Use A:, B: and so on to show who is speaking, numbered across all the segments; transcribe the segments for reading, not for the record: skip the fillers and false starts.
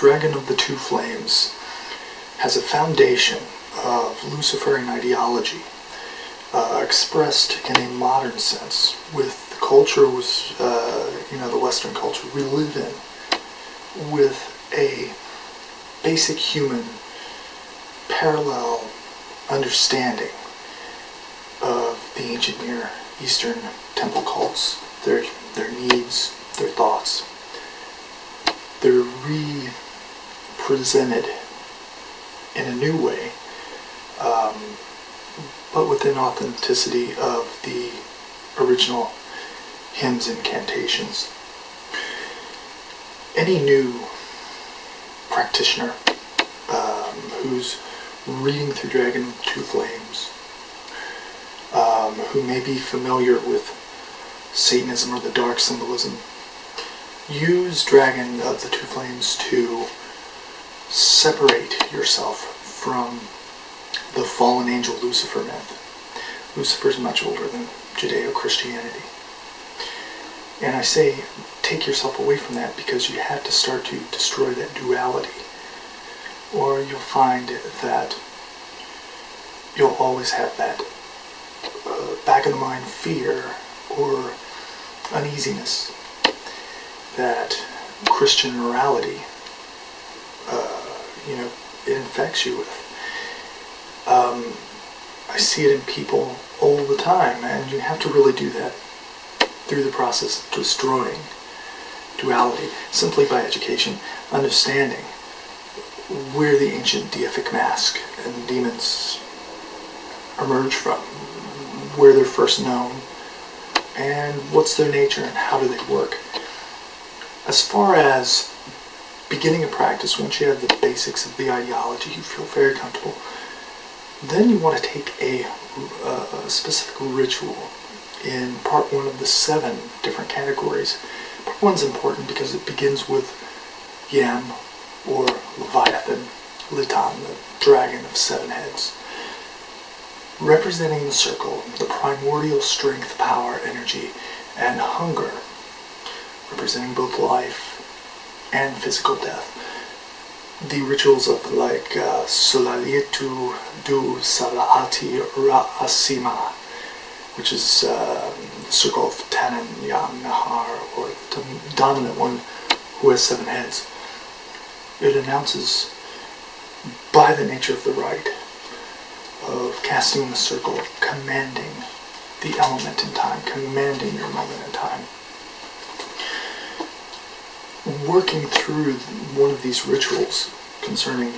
A: Dragon of the Two Flames has a foundation of Luciferian ideology expressed in a modern sense with the culture, the Western culture we live in, with a basic human parallel understanding of the ancient Near Eastern temple cults, their needs, their thoughts. They're represented in a new way, but within authenticity of the original hymns, incantations. Any new practitioner who's reading through Dragon of the Two Flames, who may be familiar with Satanism or the dark symbolism, use Dragon of the Two Flames to separate yourself from the fallen angel Lucifer myth. Lucifer's much older than Judeo-Christianity. And I say, take yourself away from that because you have to start to destroy that duality. Or you'll find that you'll always have that back of the mind fear or uneasiness that Christian morality it infects you with. I see it in people all the time, and you have to really do that through the process of destroying duality, simply by education, understanding where the ancient deific mask and demons emerge from, where they're first known, and what's their nature and how do they work. As far as beginning a practice, once you have the basics of the ideology, you feel very comfortable, then you want to take a specific ritual in part 1 of the 7 different categories. Part 1's important because it begins with Yam, or Leviathan, Litan, the dragon of 7 heads, representing the circle, the primordial strength, power, energy, and hunger, representing both life and physical death. The rituals of Sulalitu du Salaati Ra'asima, which is the circle of Tanan Yam Nahar, or the dominant one who has 7 heads. It announces, by the nature of the rite, of casting the circle, commanding the element in time, commanding your moment in time. Working through one of these rituals concerning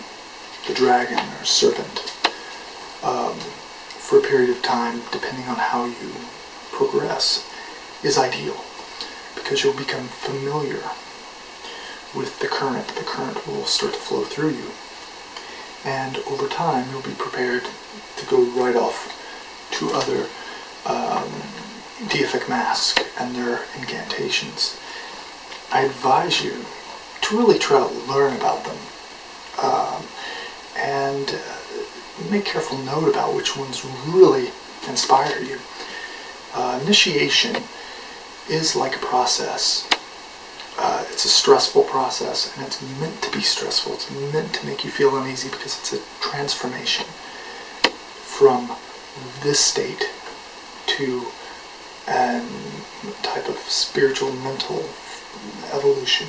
A: the dragon or serpent for a period of time, depending on how you progress, is ideal, because you'll become familiar with the current. The current will start to flow through you, and over time you'll be prepared to go right off to other deific masks and their incantations. I advise you to really try to learn about them and make careful note about which ones really inspire you. Initiation is like a process. It's a stressful process, and it's meant to be stressful. It's meant to make you feel uneasy because it's a transformation from this state to a type of spiritual, mental evolution.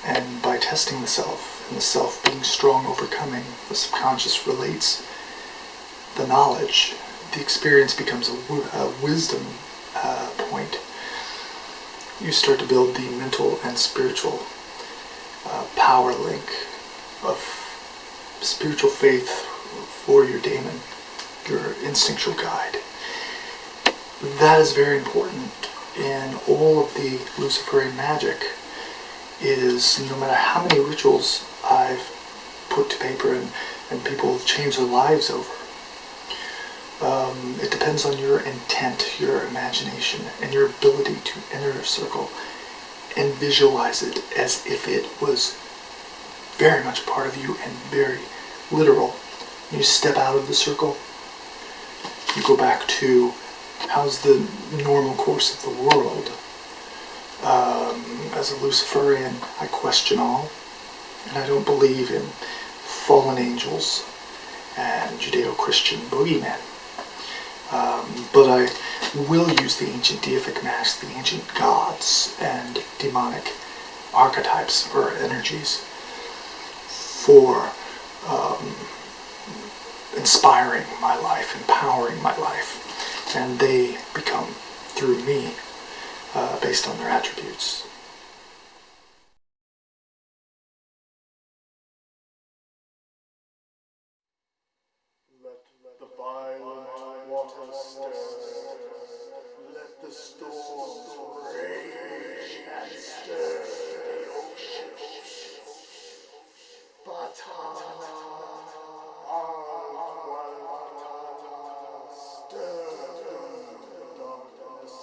A: And by testing the self, and the self being strong, overcoming, the subconscious relates the knowledge. The experience becomes a wisdom point. You start to build the mental and spiritual power link of spiritual faith for your daemon, your instinctual guide. That is very important in all of the Luciferian magic. Is no matter how many rituals I've put to paper and people have changed their lives over, it depends on your intent, your imagination, and your ability to enter a circle and visualize it as if it was very much a part of you and very literal. You step out of the circle, you go back to how's the normal course of the world. As a Luciferian, I question all, And I don't believe in fallen angels and Judeo-Christian boogeymen. But I will use the ancient deific mask, the ancient gods and demonic archetypes or energies for inspiring my life, empowering my life, and they become, through me, based on their attributes.
B: Let the violent waters stir. Let the storms rage and stir the ocean. But stir the darkness,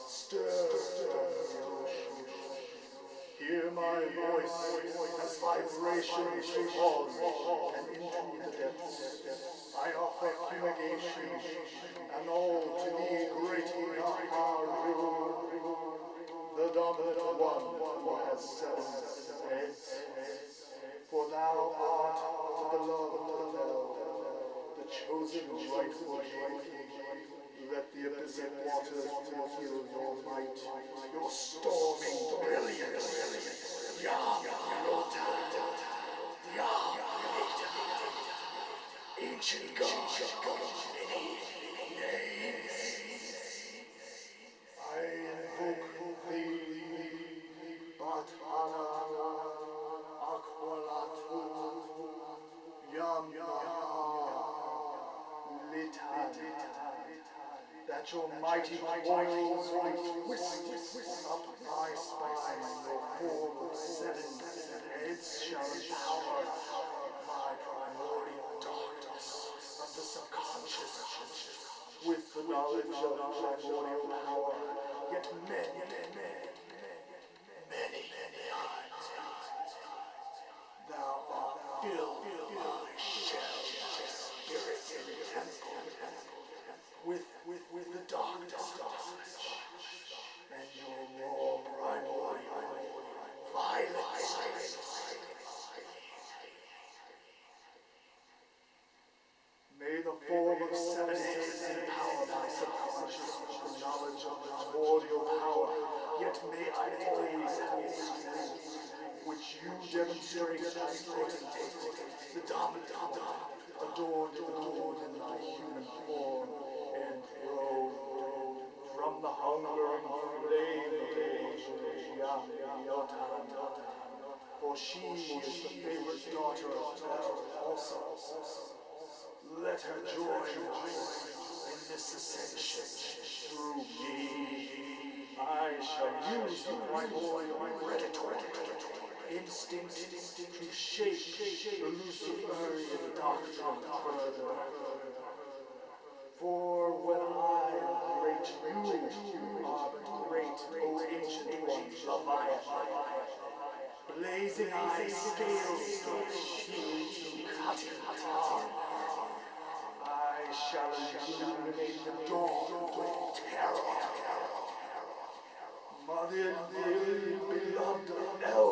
B: stir the ocean. Hear my voice as vibrations fall and into the depths. I offer invocation and all to thee, great Lahu, the dominant one who has 7 heads. For thou art the beloved of hell, the chosen rightful king. Let the abyssal waters reveal your might, your storming brilliance. Yam Yota, Yam Yota, ancient God, many names. I invoke thee, Batana, Aqualatu, Yam Litan, that your mighty coils may twist up my spine. Your form of 7 heads shall empower my primordial darkness of the subconscious with the knowledge of primordial power. Yet many eyes thou art filled my shell, spirit temple, with the darkness and your raw primordial violence. May the form of 7 heads empower my subconscious with the knowledge of primordial power, yet may I always have the strength which you demonstrate as potentate, the dominant, adorned in thy human form, and grow from the hunger and flame of Yota. For she is the favorite daughter of Bel also. Let her join us in this ascension through me. I shall use the primordial hereditary instinct to shape the Luciferian doctrine further. For when I am great, you are but great, O ancient one, Leviathan. Blazing eyes, scales, shield to cutting arm. I shall illuminate the dawn with terror. Mother, dearly beloved of El,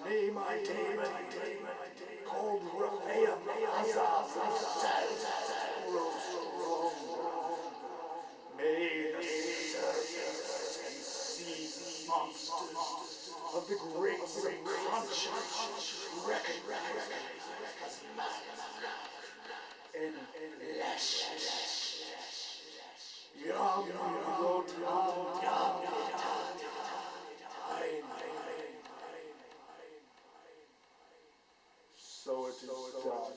B: may my demon, called Raphael, grow strong. May the serpents and sea monsters of the great subconscious recognize as man and flesh. Yam Yota, Yam Yota. So it is done.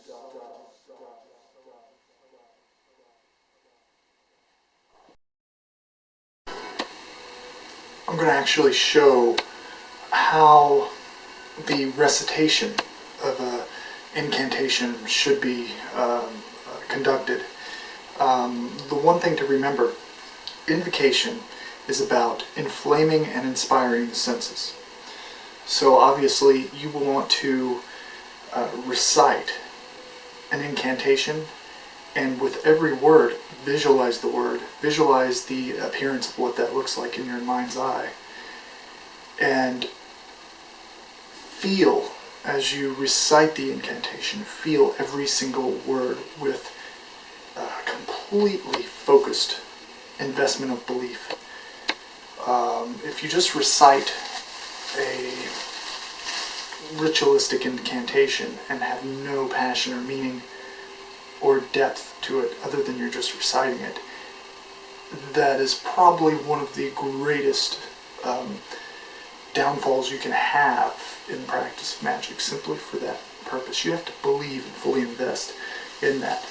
A: I'm going to actually show how the recitation of an incantation should be conducted. The one thing to remember, invocation is about inflaming and inspiring the senses. So obviously you will want to recite an incantation, and with every word, visualize the word, visualize the appearance of what that looks like in your mind's eye, And feel, as you recite the incantation, feel every single word with completely focused investment of belief. If you just recite a ritualistic incantation and have no passion or meaning or depth to it other than you're just reciting it, that is probably one of the greatest downfalls you can have in the practice of magic, simply for that purpose. You have to believe and fully invest in that.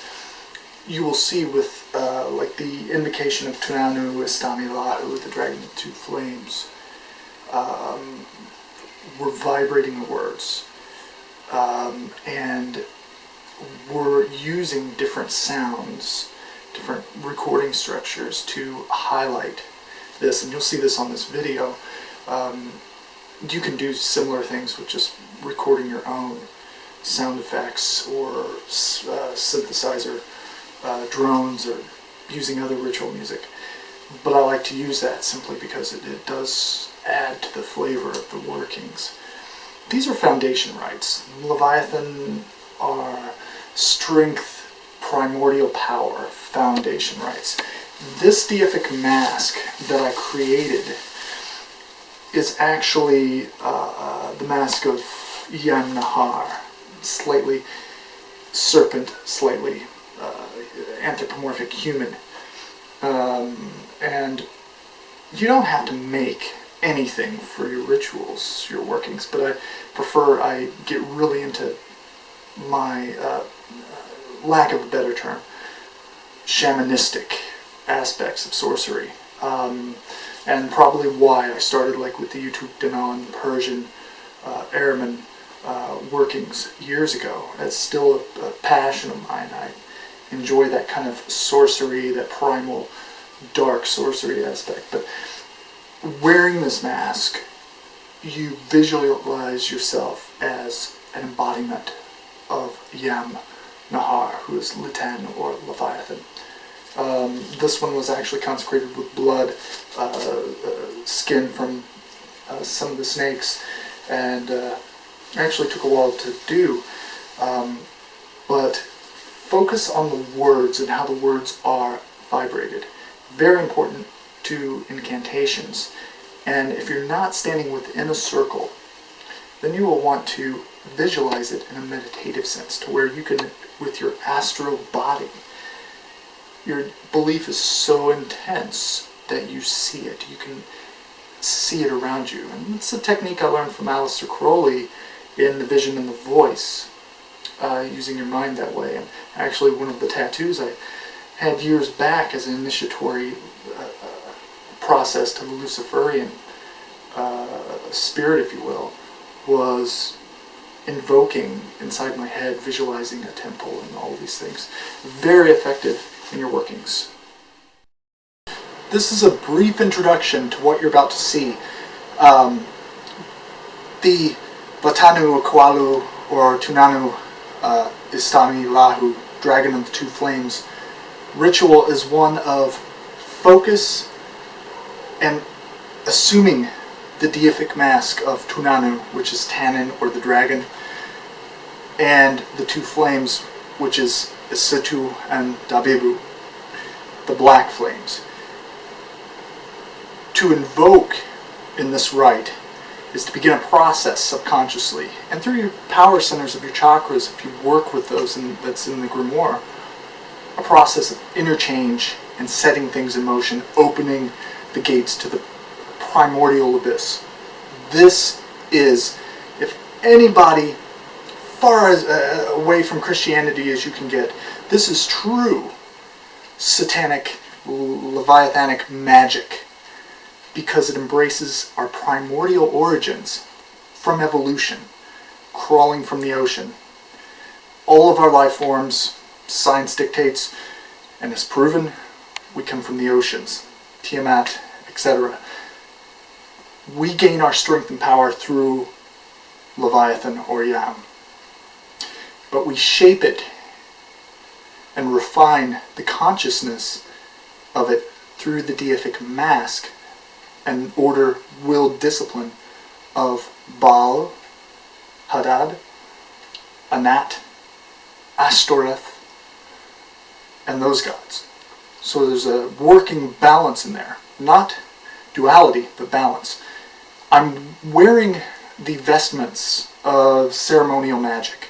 A: You will see with like the invocation of Tunnanu, Istami, Lahu, the dragon with two flames, we're vibrating the words, and we're using different sounds, different recording structures to highlight this, and you'll see this on this video. You can do similar things with just recording your own sound effects or synthesizer drones, or using other ritual music. But I like to use that simply because it does add to the flavor of the workings. These are foundation rites. Leviathan are strength, primordial power, foundation rites. This deific mask that I created is actually the mask of Yam Nahar, slightly serpent, slightly anthropomorphic human. And you don't have to make anything for your rituals, your workings, but I get really into my, lack of a better term, shamanistic aspects of sorcery. And probably why I started like with the YouTube Danan, Persian, Araman workings years ago. That's still a passion of mine. I enjoy that kind of sorcery, that primal, dark sorcery aspect. But wearing this mask, you visualize yourself as an embodiment of Yam Nahar, who is Litan or Leviathan. This one was actually consecrated with blood, skin from some of the snakes, and actually took a while to do. But focus on the words and how the words are vibrated. Very important to incantations. And if you're not standing within a circle, then you will want to visualize it in a meditative sense, to where you can, with your astral body, your belief is so intense that you see it. You can see it around you. And it's a technique I learned from Aleister Crowley in The Vision and the Voice, using your mind that way. And actually one of the tattoos I had years back as an initiatory process to the Luciferian spirit, if you will, was invoking inside my head, visualizing a temple and all of these things. Very effective in your workings. This is a brief introduction to what you're about to see. The Vatanu Akwalu, or Tunnanu, Istami, Lahu, Dragon of the Two Flames ritual is one of focus and assuming the deific mask of Tunnanu, which is Tannin or the dragon, and the two flames, which is Isitu and Dabibu, the black flames. To invoke in this rite is to begin a process subconsciously, and through your power centers of your chakras, if you work with those that's in the grimoire, a process of interchange and setting things in motion, opening the gates to the primordial abyss. This is, if anybody, far as away from Christianity as you can get, this is true satanic, leviathanic magic, because it embraces our primordial origins from evolution, crawling from the ocean. All of our life forms, science dictates, and is proven, we come from the oceans, Tiamat, etc. We gain our strength and power through Leviathan or Yam. But we shape it and refine the consciousness of it through the deific mask and order, will, discipline of Baal, Hadad, Anat, Ashtoreth, and those gods. So there's a working balance in there. Not duality, but balance. I'm wearing the vestments of ceremonial magic.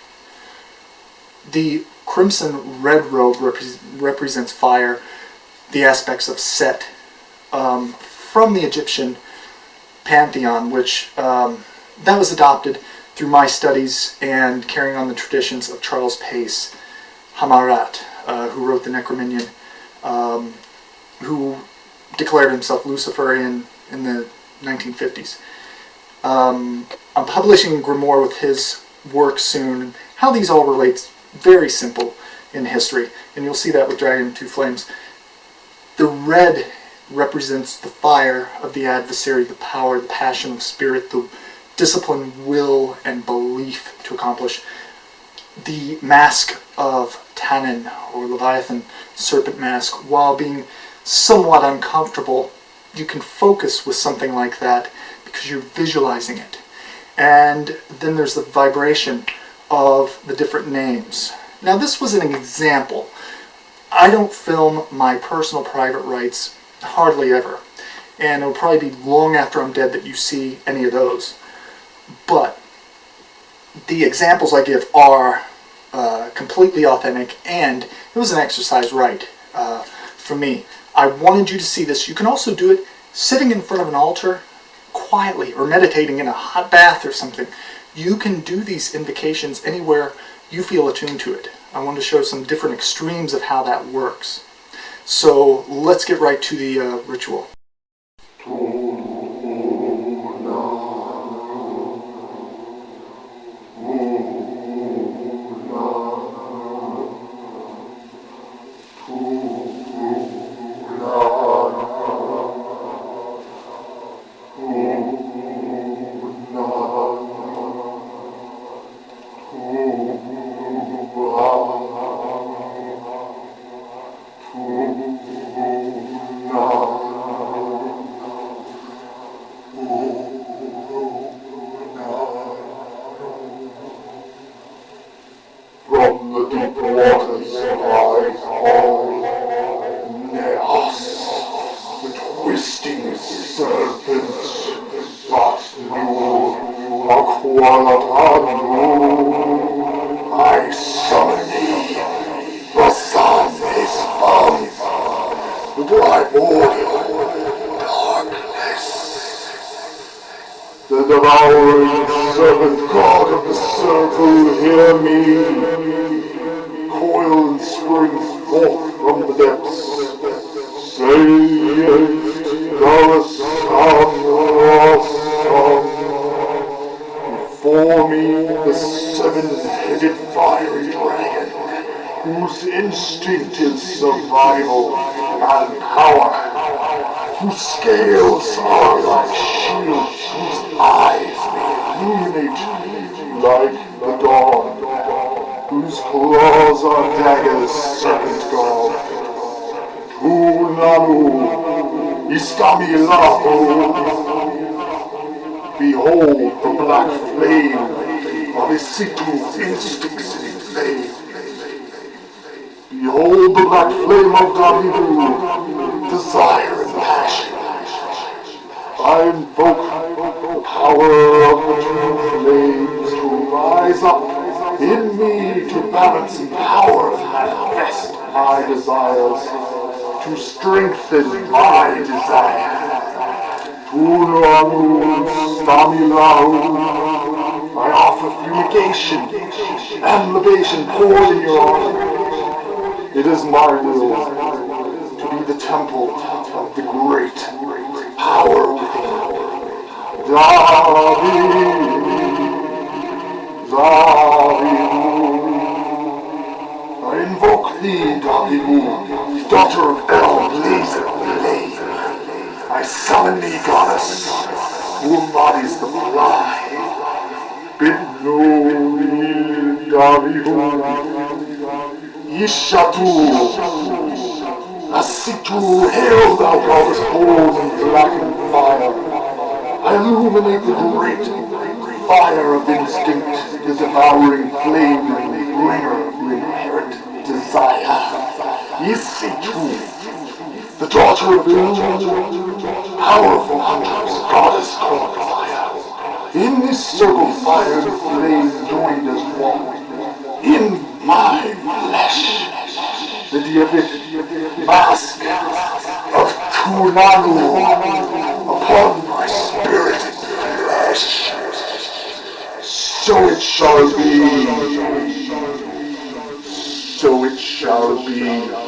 A: The crimson red robe represents fire, the aspects of Set, from the Egyptian pantheon, which that was adopted through my studies and carrying on the traditions of Charles Pace Hamarat, who wrote the Necrominion, who declared himself Luciferian in the 1950s. I'm publishing Grimoire with his work soon. How these all relate, very simple in history, and you'll see that with Dragon of Two Flames. The red represents the fire of the adversary, the power, the passion of spirit, the discipline, will, and belief to accomplish. The mask of Tunnanu, or Leviathan, serpent mask, while being somewhat uncomfortable, you can focus with something like that because you're visualizing it. And then there's the vibration of the different names. Now this was an example. I don't film my personal private rites hardly ever, and it'll probably be long after I'm dead that you see any of those. But the examples I give are completely authentic, and it was an exercise rite for me. I wanted you to see this. You can also do it sitting in front of an altar quietly, or meditating in a hot bath or something. You can do these invocations anywhere you feel attuned to it. I want to show some different extremes of how that works. So let's get right to the ritual.
B: From the deep waters I call Neos, the twisting serpent, but you Aqualatanu, I summon thee, the sun is of the primordial darkness. The devouring serpent god of the circle, hear me. Coil and spring forth from the depths. Saith the son of sun. Before me the seven-headed fiery dragon, whose instinct is survival and power. Whose scales are like shields, whose eyes illuminate like the dawn, whose claws are daggers, serpent god. Tunnanu, Istami, Lahu. Behold the black flame of Isitu's instincts in flame. Behold the black flame of Deific, desire and passion. I invoke the power of the two flames to rise up in me to balance and power and manifest my desires, to strengthen my desire. Tunnanu, Istami, Lahu. I offer fumigation and libation poured in your honor. It is my will to be the temple of the great power within. I invoke thee, Deific, daughter of El Blazer Flame. I summon thee, goddess, who embodies the fly. Bidno Deific. Ishatu, Asitu, hail thou goddess bold and blackened fire. I illuminate the great fire of instinct, the devouring flame and bringer of the inherent desire. Isitu, the daughter of the powerful huntress, goddess called fire. In this circle, fire and flame joined as one. In my flesh, the Deific mask of Tunnanu upon my spirit and flesh. So it shall be. So it shall be.